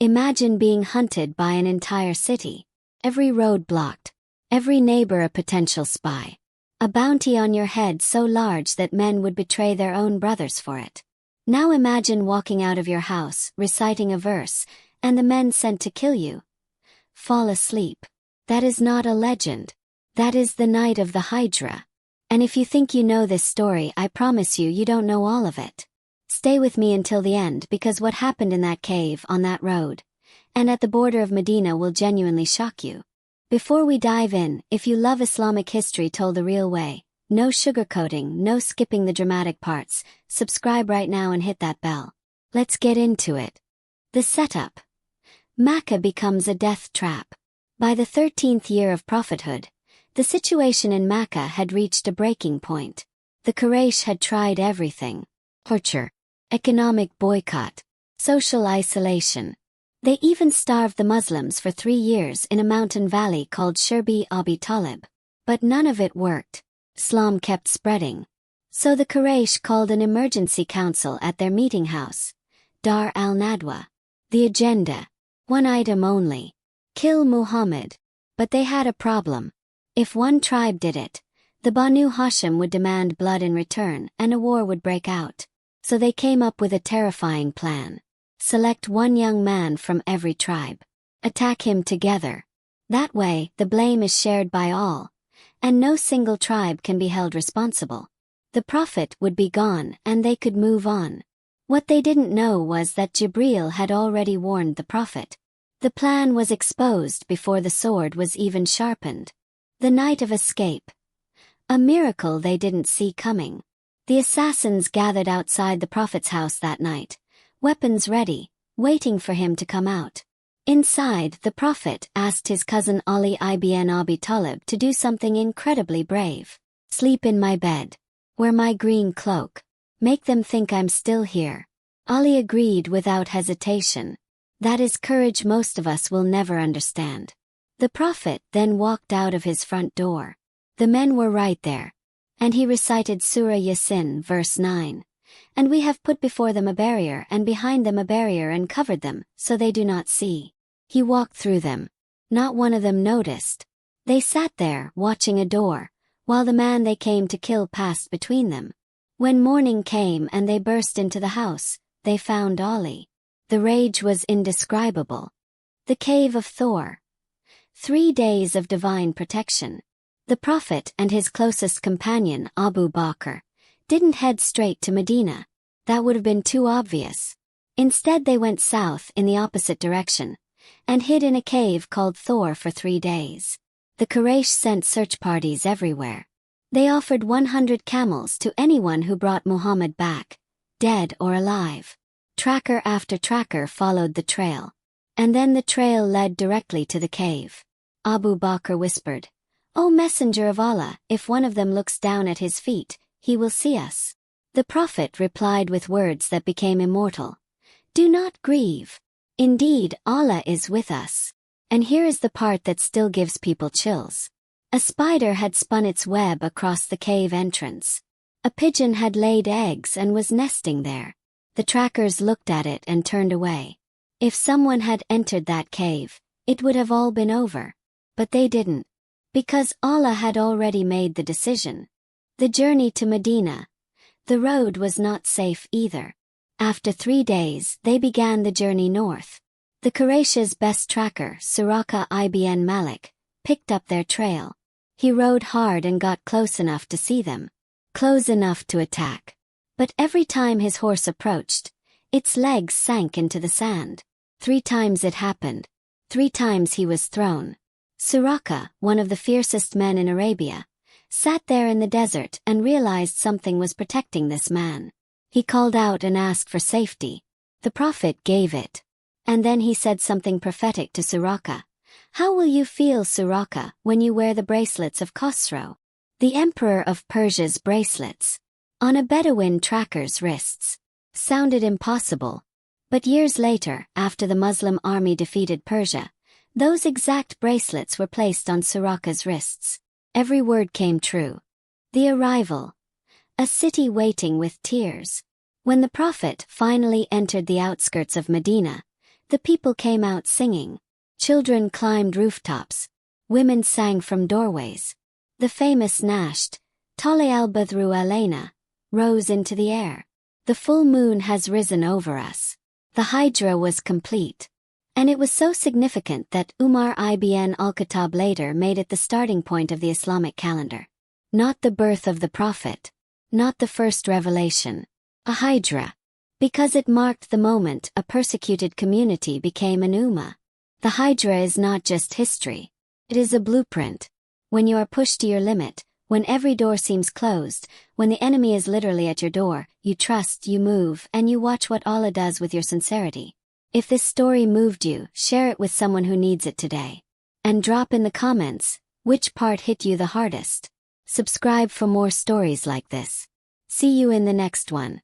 Imagine being hunted by an entire city. Every road blocked. Every neighbor a potential spy. A bounty on your head so large that men would betray their own brothers for it. Now imagine walking out of your house, reciting a verse, and the men sent to kill you. Fall asleep. That is not a legend. That is the night of the Hijrah. And if you think you know this story, I promise you don't know all of it. Stay with me until the end, because what happened in that cave, on that road, and at the border of Medina will genuinely shock you. Before we dive in, if you love Islamic history told the real way, no sugarcoating, no skipping the dramatic parts, subscribe right now and hit that bell. Let's get into it. The setup. Makkah becomes a death trap. By the 13th year of prophethood, the situation in Makkah had reached a breaking point. The Quraysh had tried everything. Torture. Economic boycott. Social isolation. They even starved the Muslims for 3 years in a mountain valley called Suraqa Abu Talib. But none of it worked. Islam kept spreading. So the Quraysh called an emergency council at their meeting house, Dar al-Nadwah. The agenda. One item only. Kill Muhammad. But they had a problem. If one tribe did it, the Banu Hashim would demand blood in return and a war would break out. So they came up with a terrifying plan. Select one young man from every tribe. Attack him together. That way, the blame is shared by all, and no single tribe can be held responsible. The Prophet would be gone and they could move on. What they didn't know was that Jibreel had already warned the Prophet. The plan was exposed before the sword was even sharpened. The night of escape. A miracle they didn't see coming. The assassins gathered outside the Prophet's house that night, weapons ready, waiting for him to come out. Inside, the Prophet asked his cousin Ali ibn Abi Talib to do something incredibly brave. Sleep in my bed. Wear my green cloak. Make them think I'm still here. Ali agreed without hesitation. That is courage most of us will never understand. The Prophet then walked out of his front door. The men were right there. And he recited Surah Yasin, verse 9. And we have put before them a barrier and behind them a barrier and covered them, so they do not see. He walked through them. Not one of them noticed. They sat there, watching a door, while the man they came to kill passed between them. When morning came and they burst into the house, they found Ali. The rage was indescribable. The Cave of Thawr. 3 days of divine protection. The Prophet and his closest companion, Abu Bakr, didn't head straight to Medina. That would have been too obvious. Instead they went south in the opposite direction, and hid in a cave called Thawr for 3 days. The Quraysh sent search parties everywhere. They offered 100 camels to anyone who brought Muhammad back, dead or alive. Tracker after tracker followed the trail. And then the trail led directly to the cave. Abu Bakr whispered, "O Messenger of Allah, if one of them looks down at his feet, he will see us." The Prophet replied with words that became immortal. "Do not grieve. Indeed, Allah is with us." And here is the part that still gives people chills. A spider had spun its web across the cave entrance. A pigeon had laid eggs and was nesting there. The trackers looked at it and turned away. If someone had entered that cave, it would have all been over. But they didn't. Because Allah had already made the decision. The journey to Medina. The road was not safe either. After 3 days, they began the journey north. The Quraysh's best tracker, Suraqa ibn Malik, picked up their trail. He rode hard and got close enough to see them. Close enough to attack. But every time his horse approached, its legs sank into the sand. 3 times it happened. 3 times he was thrown. Suraqa, one of the fiercest men in Arabia, sat there in the desert and realized something was protecting this man. He called out and asked for safety. The Prophet gave it. And then he said something prophetic to Suraqa. "How will you feel, Suraqa, when you wear the bracelets of Khosrow, the emperor of Persia's bracelets, on a Bedouin tracker's wrists?" Sounded impossible. But years later, after the Muslim army defeated Persia, those exact bracelets were placed on Suraqa's wrists. Every word came true. The arrival. A city waiting with tears. When the Prophet finally entered the outskirts of Medina, The people came out singing. Children climbed rooftops. Women sang from doorways. The famous nasht, Tale al-Badru alayna, rose into the air. The full moon has risen over us. The Hijrah was complete. And it was so significant that Umar ibn al-Khattab later made it the starting point of the Islamic calendar. Not the birth of the Prophet. Not the first revelation. A Hijrah. Because it marked the moment a persecuted community became an ummah. The Hijrah is not just history. It is a blueprint. When you are pushed to your limit, when every door seems closed, when the enemy is literally at your door, you trust, you move, and you watch what Allah does with your sincerity. If this story moved you, share it with someone who needs it today. And drop in the comments, which part hit you the hardest. Subscribe for more stories like this. See you in the next one.